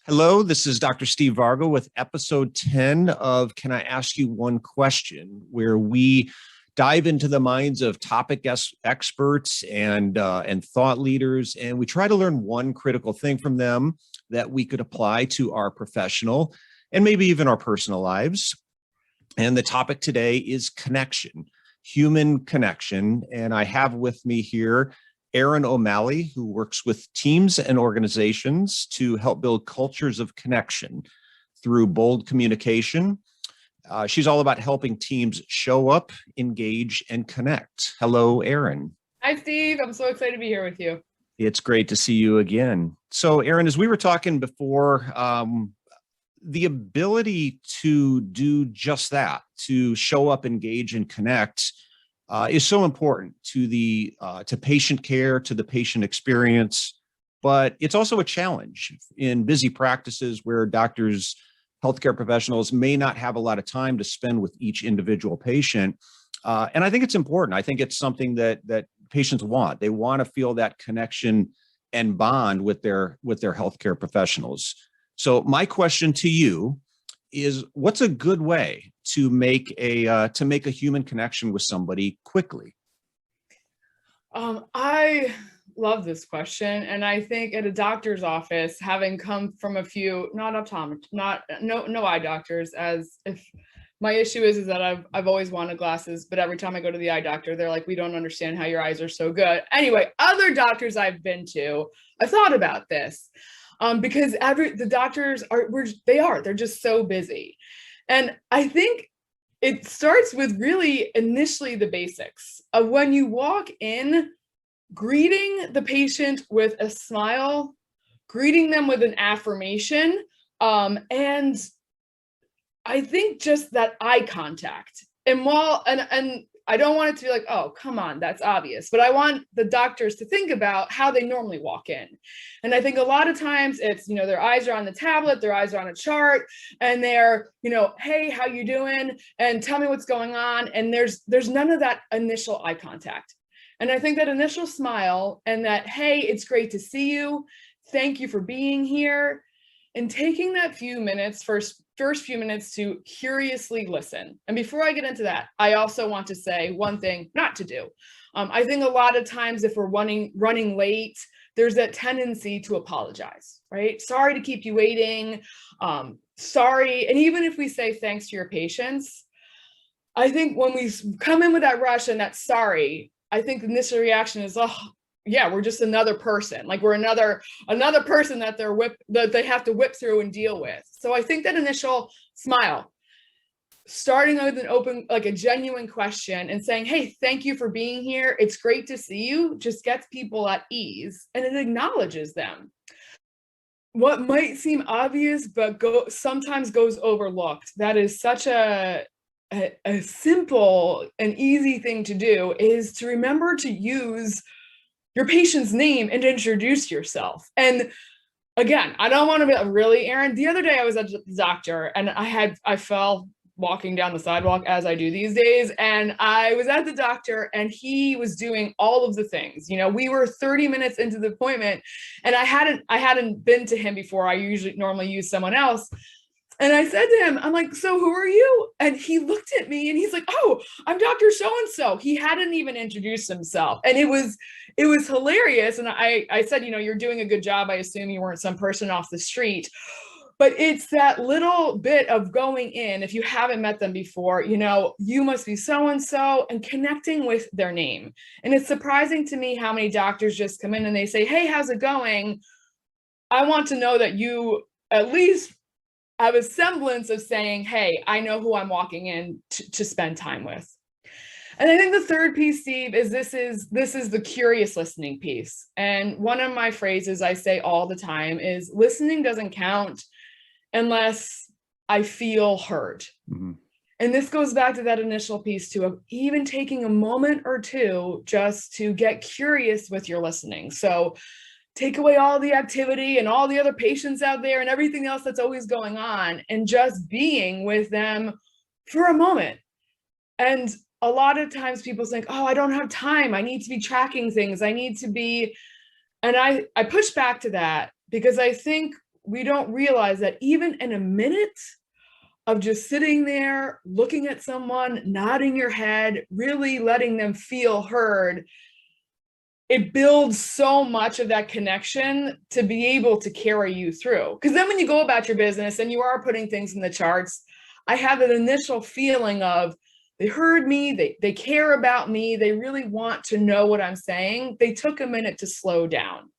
Hello, this is Dr. Steve Vargo with episode 10 of Can I Ask You One Question, where we dive into the minds of topic experts and thought leaders, and we try to learn one critical thing from them that we could apply to our professional and maybe even our personal lives. And the topic today is connection, human connection. And I have with me here Erin O'Malley, who works with teams and organizations to help build cultures of connection through bold communication. She's all about helping teams show up, engage, and connect. Hello, Erin. Hi, Steve. I'm so excited to be here with you. It's great to see you again. So, Erin, as we were talking before, the ability to do just that, to show up, engage, and connect, is so important to patient care, to the patient experience, but it's also a challenge in busy practices where doctors, healthcare professionals may not have a lot of time to spend with each individual patient. And I think it's important. I think it's something that patients want. They want to feel that connection and bond with their healthcare professionals. So my question to you is, what's a good way to make a human connection with somebody quickly? I love this question, and I think at a doctor's office, having come from a few no eye doctors, as if my issue is that I've always wanted glasses, but every time I go to the eye doctor, they're like, "We don't understand how your eyes are so good." Anyway, other doctors I've been to, I thought about this. Because the doctors they're just so busy. And I think it starts with really initially the basics of when you walk in, greeting the patient with a smile, greeting them with an affirmation. And I think just that eye contact. And I don't want it to be like, oh, come on, that's obvious. But I want the doctors to think about how they normally walk in. And I think a lot of times it's, their eyes are on the tablet, their eyes are on a chart, and they're, hey, how you doing? And tell me what's going on. And there's none of that initial eye contact. And I think that initial smile and that, hey, it's great to see you. Thank you for being here. And taking that first few minutes to curiously listen. And before I get into that, I also want to say one thing not to do. I think a lot of times if we're running late, there's that tendency to apologize, right? Sorry to keep you waiting. Sorry. And even if we say thanks to your patients, I think when we come in with that rush and that sorry, I think the initial reaction is, oh, yeah, we're just another person. Like we're another person that they have to whip through and deal with. So I think that initial smile, starting with an open, like a genuine question and saying, hey, thank you for being here. It's great to see you, just gets people at ease and it acknowledges them. What might seem obvious, but sometimes goes overlooked. That is such a simple and easy thing to do, is to remember to use your patient's name and introduce yourself. And again, I don't want to be really, Erin, the other day I was at the doctor and I fell walking down the sidewalk, as I do these days. And I was at the doctor and he was doing all of the things. We were 30 minutes into the appointment and I hadn't been to him before. I normally use someone else. And I said to him, I'm like, so who are you? And he looked at me and he's like, oh, I'm Dr. So-and-so. He hadn't even introduced himself. And it was hilarious. And I said, you're doing a good job. I assume you weren't some person off the street. But it's that little bit of going in, if you haven't met them before, you must be so-and-so, and connecting with their name. And it's surprising to me how many doctors just come in and they say, hey, how's it going? I want to know that you at least have a semblance of saying, hey, I know who I'm walking in to spend time with. And I think the third piece, Steve, is this is the curious listening piece. And one of my phrases I say all the time is listening doesn't count unless I feel heard. Mm-hmm. And this goes back to that initial piece too, of even taking a moment or two just to get curious with your listening. So take away all the activity and all the other patients out there and everything else that's always going on, and just being with them for a moment. And a lot of times people think, oh, I don't have time. I need to be tracking things. I need to be, and I push back to that, because I think we don't realize that even in a minute of just sitting there, looking at someone, nodding your head, really letting them feel heard, it builds so much of that connection to be able to carry you through. Because then when you go about your business and you are putting things in the charts, I have an initial feeling of they heard me, they care about me, they really want to know what I'm saying. They took a minute to slow down.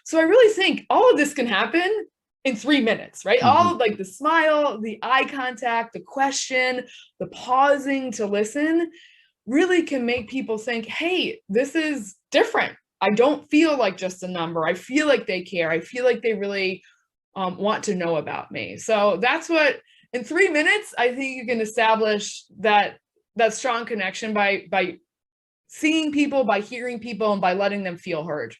So I really think all of this can happen in 3 minutes, right? Mhm. All of like the smile, the eye contact, the question, the pausing to listen really can make people think, hey, this is different. I don't feel like just a number. I feel like they care. I feel like they really want to know about me. So that's what, in 3 minutes, I think you can establish that strong connection by seeing people, by hearing people, and by letting them feel heard.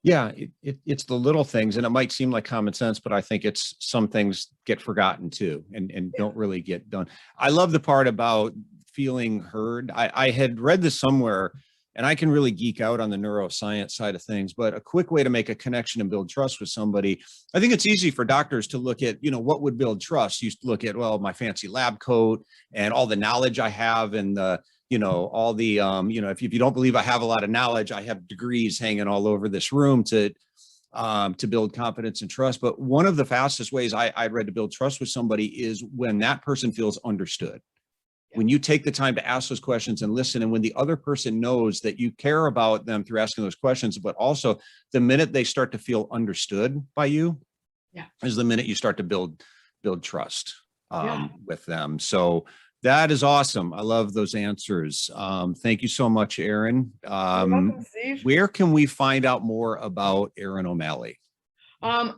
Yeah, it's the little things, and it might seem like common sense, but I think it's some things get forgotten too, and don't really get done. I love the part about feeling heard. I had read this somewhere, and I can really geek out on the neuroscience side of things, but a quick way to make a connection and build trust with somebody, I think it's easy for doctors to look at, what would build trust. You look at, well, my fancy lab coat and all the knowledge I have, and all the, if you don't believe I have a lot of knowledge, I have degrees hanging all over this room to build confidence and trust. But one of the fastest ways I read to build trust with somebody is when that person feels understood. When you take the time to ask those questions and listen, and when the other person knows that you care about them through asking those questions, but also the minute they start to feel understood by you, is the minute you start to build trust with them. So that is awesome. I love those answers. Thank you so much, Erin. You're welcome, Steve. Where can we find out more about Erin O'Malley?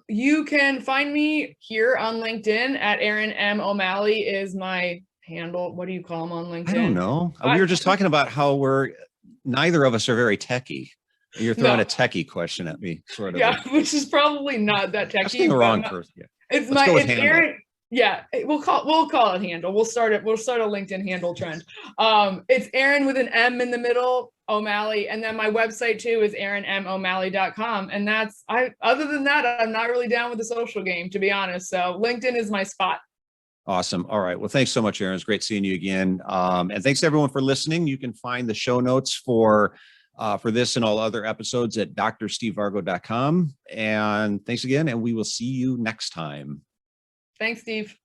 You can find me here on LinkedIn at Erin M. O'Malley is my handle. What do you call them on LinkedIn? I don't know. We were just talking about how neither of us are very techie. You're throwing a techie question at me, sort of. Yeah, which is probably not that techie. Asking the wrong person. Yeah. It's Erin. Yeah, we'll call it handle. We'll start a LinkedIn handle trend. It's Erin with an M in the middle, O'Malley, and then my website too is erinmomalley.com. And other than that, I'm not really down with the social game, to be honest. So LinkedIn is my spot. Awesome. All right. Well, thanks so much, Erin. It's great seeing you again. And thanks to everyone for listening. You can find the show notes for this and all other episodes at drstevevargo.com. And thanks again. And we will see you next time. Thanks, Steve.